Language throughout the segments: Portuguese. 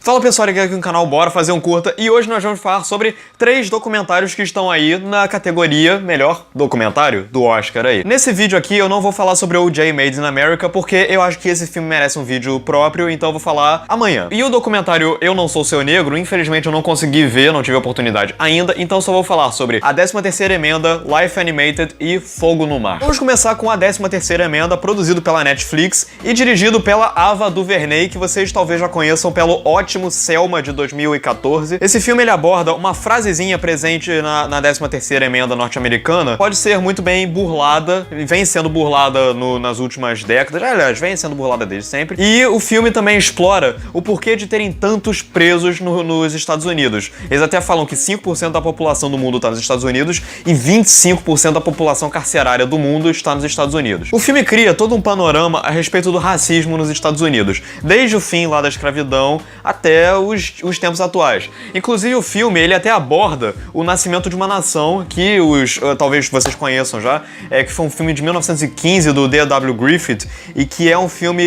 Fala pessoal, aqui no canal, bora fazer um curta e hoje nós vamos falar sobre 3 documentários que estão aí na categoria melhor documentário do Oscar aí. Nesse vídeo aqui eu não vou falar sobre O.J. Made in America porque eu acho que esse filme merece um vídeo próprio, então eu vou falar amanhã. E o documentário Eu Não Sou Seu Negro, infelizmente eu não consegui ver, não tive a oportunidade ainda, então só vou falar sobre a 13ª Emenda, Life Animated e Fogo no Mar. Vamos começar com a 13ª Emenda, produzido pela Netflix e dirigido pela Ava DuVernay, que vocês talvez já conheçam pelo ótimo Selma de 2014. Esse filme ele aborda uma frasezinha presente na 13ª Emenda norte-americana, pode ser muito bem burlada, vem sendo burlada nas últimas décadas, aliás, vem sendo burlada desde sempre. E o filme também explora o porquê de terem tantos presos nos Estados Unidos. Eles até falam que 5% da população do mundo está nos Estados Unidos e 25% da população carcerária do mundo está nos Estados Unidos. O filme cria todo um panorama a respeito do racismo nos Estados Unidos, desde o fim lá da escravidão até os tempos atuais. Inclusive o filme, ele até aborda o nascimento de uma nação que talvez vocês conheçam já, que foi um filme de 1915 do D.W. Griffith e que é um filme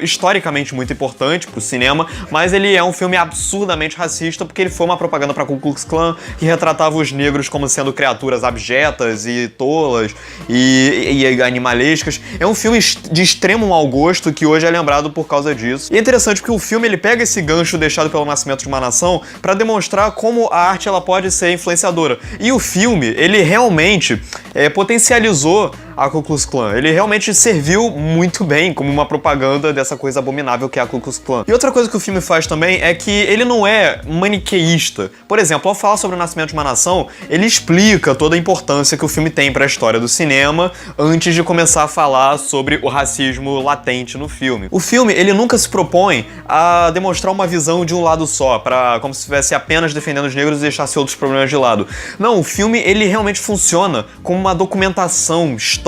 historicamente muito importante pro cinema, mas ele é um filme absurdamente racista porque ele foi uma propaganda pra Ku Klux Klan que retratava os negros como sendo criaturas abjetas e tolas e animalescas. É um filme de extremo mau gosto que hoje é lembrado por causa disso. E é interessante porque o filme ele pega esse gancho deixado pelo nascimento de uma nação para demonstrar como a arte ela pode ser influenciadora. E o filme, ele realmente potencializou a Ku Klux Klan. Ele realmente serviu muito bem como uma propaganda dessa coisa abominável que é a Ku Klux Klan. E outra coisa que o filme faz também é que ele não é maniqueísta. Por exemplo, ao falar sobre o nascimento de uma nação, ele explica toda a importância que o filme tem para a história do cinema antes de começar a falar sobre o racismo latente no filme. O filme, ele nunca se propõe a demonstrar uma visão de um lado só, como se estivesse apenas defendendo os negros e deixasse outros problemas de lado. Não, o filme, ele realmente funciona como uma documentação histórica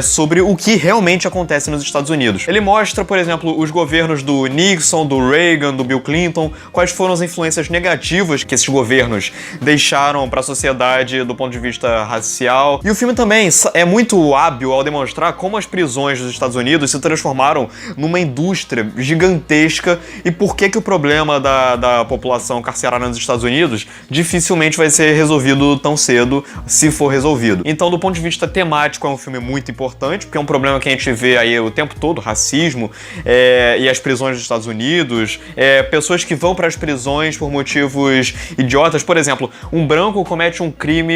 sobre o que realmente acontece nos Estados Unidos. Ele mostra, por exemplo, os governos do Nixon, do Reagan, do Bill Clinton, quais foram as influências negativas que esses governos deixaram para a sociedade do ponto de vista racial. E o filme também é muito hábil ao demonstrar como as prisões dos Estados Unidos se transformaram numa indústria gigantesca e por que o problema da população carcerária nos Estados Unidos dificilmente vai ser resolvido tão cedo, se for resolvido. Então, do ponto de vista temático, é um filme muito importante, porque é um problema que a gente vê aí o tempo todo, racismo e as prisões dos Estados Unidos, pessoas que vão para as prisões por motivos idiotas. Por exemplo, um branco comete um crime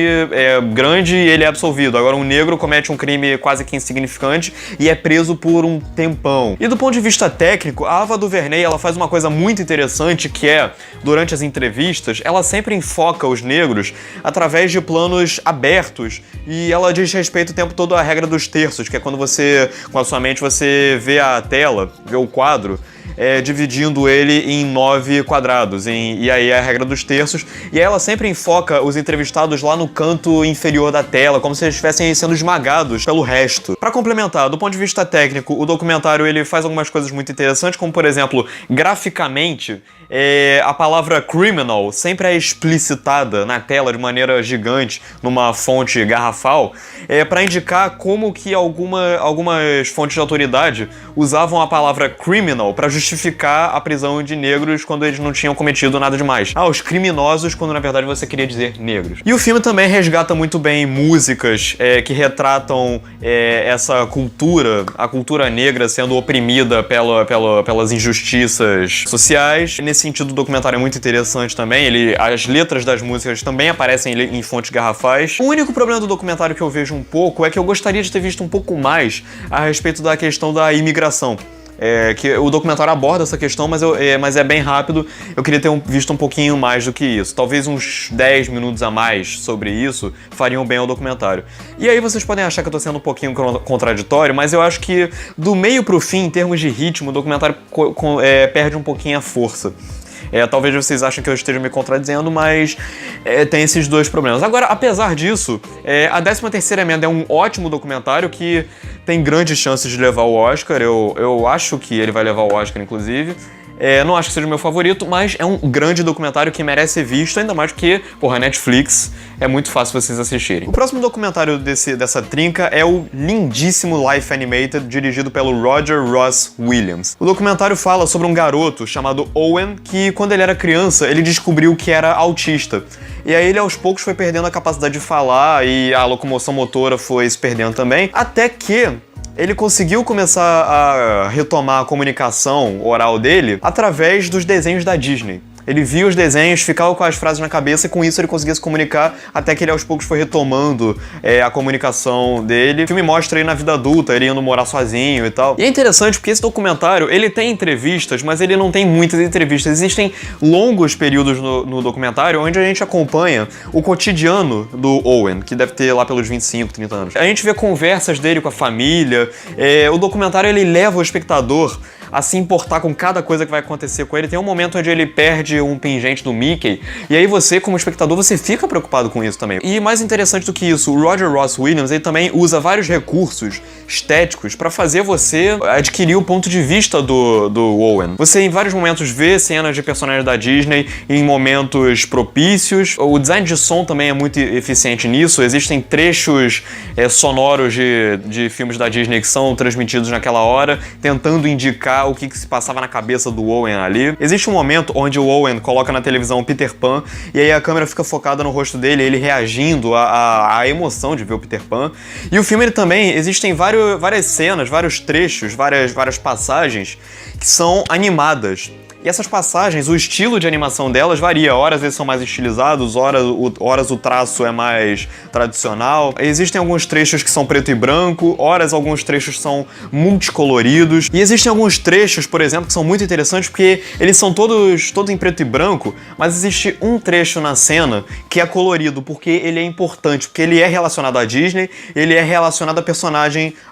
grande e ele é absolvido. Agora, um negro comete um crime quase que insignificante e é preso por um tempão. E do ponto de vista técnico, a Ava DuVernay, ela faz uma coisa muito interessante que durante as entrevistas, ela sempre enfoca os negros através de planos abertos e ela diz respeito o tempo todo à regra dos terços, que é quando você, com a sua mente, você vê a tela, vê o quadro, dividindo ele em 9 quadrados, e aí é a regra dos terços, e ela sempre enfoca os entrevistados lá no canto inferior da tela, como se eles estivessem sendo esmagados pelo resto. Para complementar, do ponto de vista técnico, o documentário ele faz algumas coisas muito interessantes, como por exemplo, graficamente, a palavra criminal sempre é explicitada na tela de maneira gigante, numa fonte garrafal, para indicar como que algumas fontes de autoridade usavam a palavra criminal para justificar a prisão de negros quando eles não tinham cometido nada demais. Os criminosos, quando na verdade você queria dizer negros. E o filme também resgata muito bem músicas que retratam essa cultura, a cultura negra sendo oprimida pelas injustiças sociais. Nesse sentido, o documentário é muito interessante também. As letras das músicas também aparecem em fontes garrafais. O único problema do documentário que eu vejo um pouco é que eu gostaria de ter visto um pouco mais a respeito da questão da imigração. Que o documentário aborda essa questão, mas é bem rápido. Eu queria ter visto um pouquinho mais do que isso. Talvez uns 10 minutos a mais sobre isso fariam bem ao documentário. E aí vocês podem achar que eu tô sendo um pouquinho contraditório, mas eu acho que do meio pro fim, em termos de ritmo, o documentário perde um pouquinho a força. Talvez vocês achem que eu esteja me contradizendo, mas tem esses dois problemas. Agora, apesar disso, a 13ª Emenda é um ótimo documentário que tem grandes chances de levar o Oscar. Eu acho que ele vai levar o Oscar, inclusive. Não acho que seja o meu favorito, mas é um grande documentário que merece ser visto, ainda mais que, porra, Netflix, é muito fácil vocês assistirem. O próximo documentário dessa trinca é o lindíssimo Life Animated, dirigido pelo Roger Ross Williams. O documentário fala sobre um garoto chamado Owen, que quando ele era criança, ele descobriu que era autista. E aí ele aos poucos foi perdendo a capacidade de falar e a locomoção motora foi se perdendo também, até que ele conseguiu começar a retomar a comunicação oral dele através dos desenhos da Disney. Ele via os desenhos, ficava com as frases na cabeça e com isso ele conseguia se comunicar até que ele aos poucos foi retomando a comunicação dele. O filme mostra ele na vida adulta, ele indo morar sozinho e tal. E é interessante porque esse documentário, ele tem entrevistas, mas ele não tem muitas entrevistas. Existem longos períodos no documentário onde a gente acompanha o cotidiano do Owen, que deve ter lá pelos 25, 30 anos. A gente vê conversas dele com a família. O documentário, ele leva o espectador a se importar com cada coisa que vai acontecer com ele. Tem um momento onde ele perde um pingente do Mickey, e aí você, como espectador, você fica preocupado com isso também. E mais interessante do que isso, o Roger Ross Williams, ele também usa vários recursos estéticos pra fazer você adquirir o ponto de vista do Owen. Você em vários momentos vê cenas de personagens da Disney em momentos propícios. O design de som também é muito eficiente nisso. Existem trechos sonoros de filmes da Disney que são transmitidos naquela hora, tentando indicar o que se passava na cabeça do Owen ali. Existe um momento onde o Owen coloca na televisão o Peter Pan, e aí a câmera fica focada no rosto dele, ele reagindo à emoção de ver o Peter Pan. E o filme, ele também, existem várias cenas, vários trechos, várias passagens que são animadas. E essas passagens, o estilo de animação delas varia. Horas eles são mais estilizados, horas o traço é mais tradicional. Existem alguns trechos que são preto e branco, horas alguns trechos são multicoloridos. E existem alguns trechos, por exemplo, que são muito interessantes porque eles são todos em preto e branco, mas existe um trecho na cena que é colorido porque ele é importante, porque ele é relacionado à Disney, ele é relacionado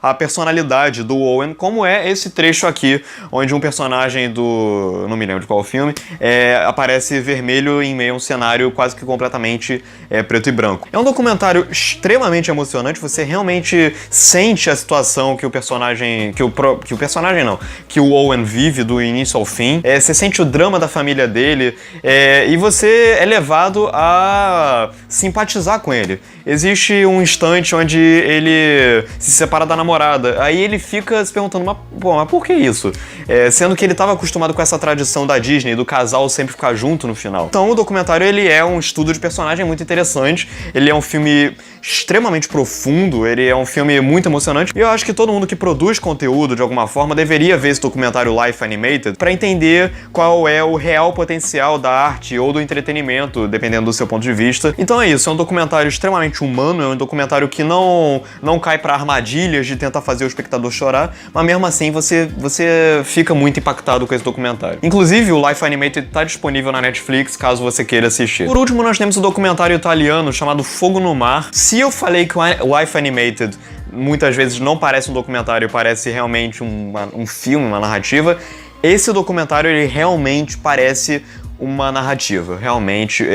à personalidade do Owen, como é esse trecho aqui, onde um personagem não me lembro de qual filme, aparece vermelho em meio a um cenário quase que completamente preto e branco. É um documentário extremamente emocionante, você realmente sente a situação que o personagem, que o Owen vive do início ao fim, você sente o drama da família dele, e você é levado a simpatizar com ele. Existe um instante onde ele se separa da namorada, aí ele fica se perguntando, mas por que isso? Sendo que ele estava acostumado com essa tradição da Disney, do casal sempre ficar junto no final. Então o documentário, ele é um estudo de personagem muito interessante, ele é um filme extremamente profundo, ele é um filme muito emocionante, e eu acho que todo mundo que produz conteúdo de alguma forma deveria ver esse documentário Life Animated para entender qual é o real potencial da arte ou do entretenimento, dependendo do seu ponto de vista. Então é isso, é um documentário extremamente humano, é um documentário que não cai para armadilhas de tentar fazer o espectador chorar, mas mesmo assim você fica muito impactado com esse documentário. Inclusive, o Life Animated está disponível na Netflix, caso você queira assistir. Por último, nós temos o documentário italiano chamado Fogo no Mar. Se eu falei que o Life Animated muitas vezes não parece um documentário, parece realmente um filme, uma narrativa, esse documentário, ele realmente parece uma narrativa. Realmente,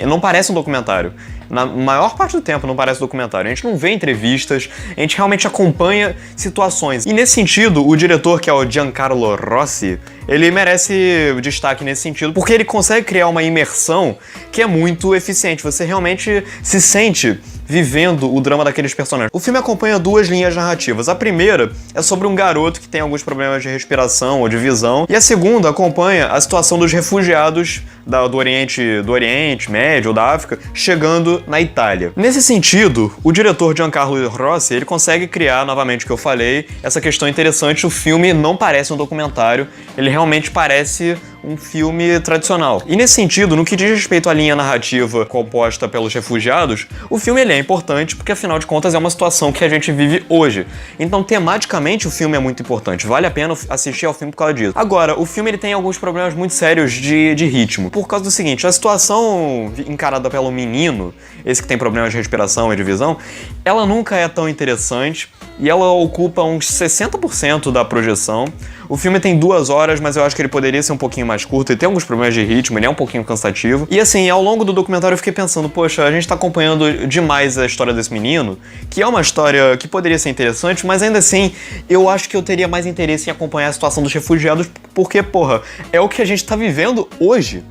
não parece um documentário. Na maior parte do tempo não parece documentário. A gente não vê entrevistas, a gente realmente acompanha situações. E nesse sentido, o diretor, que é o Giancarlo Rossi, ele merece destaque nesse sentido, porque ele consegue criar uma imersão que é muito eficiente. Você realmente se sente vivendo o drama daqueles personagens. O filme acompanha duas linhas narrativas. A primeira é sobre um garoto que tem alguns problemas de respiração ou de visão, e a segunda acompanha a situação dos refugiados do Oriente Médio ou da África chegando na Itália. Nesse sentido, o diretor Giancarlo Rossi, ele consegue criar, novamente o que eu falei, essa questão interessante. O filme não parece um documentário, ele realmente parece um filme tradicional. E nesse sentido, no que diz respeito à linha narrativa composta pelos refugiados, o filme, ele é importante porque, afinal de contas, é uma situação que a gente vive hoje. Então, tematicamente, o filme é muito importante. Vale a pena assistir ao filme por causa disso. Agora, o filme, ele tem alguns problemas muito sérios de ritmo. Por causa do seguinte, a situação encarada pelo menino, esse que tem problemas de respiração e de visão, ela nunca é tão interessante. e ela ocupa uns 60% da projeção. O filme tem 2 horas, mas eu acho que ele poderia ser um pouquinho mais curto, e tem alguns problemas de ritmo, ele é um pouquinho cansativo. E assim, ao longo do documentário eu fiquei pensando, poxa, a gente tá acompanhando demais a história desse menino, que é uma história que poderia ser interessante, mas ainda assim, eu acho que eu teria mais interesse em acompanhar a situação dos refugiados, porque, porra, é o que a gente tá vivendo hoje.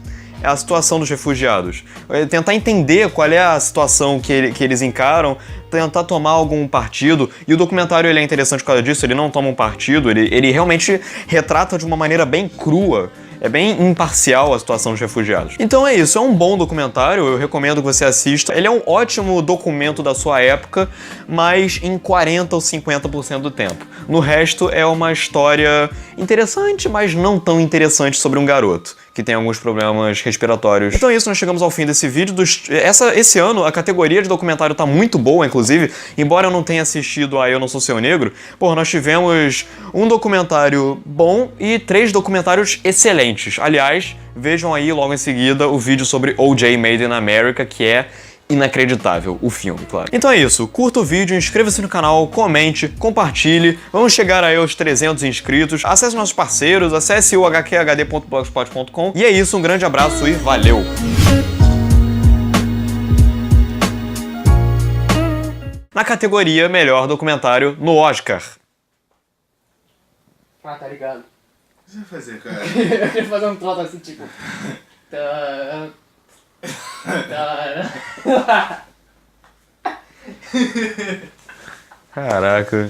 É a situação dos refugiados. Tentar entender qual é a situação que eles encaram, tentar tomar algum partido. E o documentário ele é interessante por causa disso, ele não toma um partido, ele realmente retrata de uma maneira bem crua. É bem imparcial a situação dos refugiados. Então é isso, é um bom documentário, eu recomendo que você assista. Ele é um ótimo documento da sua época, mas em 40 ou 50% do tempo. No resto é uma história interessante, mas não tão interessante sobre um garoto que tem alguns problemas respiratórios. Então é isso, nós chegamos ao fim desse vídeo. Esse ano a categoria de documentário tá muito boa, inclusive, embora eu não tenha assistido a Eu Não Sou Seu Negro, pô, nós tivemos um documentário bom e 3 documentários excelentes. Aliás, vejam aí logo em seguida o vídeo sobre O.J. Made in America, que é inacreditável, o filme, claro. Então é isso, curta o vídeo, inscreva-se no canal, comente, compartilhe, vamos chegar aí aos 300 inscritos, acesse nossos parceiros, acesse o hqhd.blogspot.com e é isso, um grande abraço e valeu! Na categoria Melhor Documentário no Oscar. Ah, tá ligado. O que você vai fazer, cara? Eu queria fazer um troço assim, tipo... Caraca.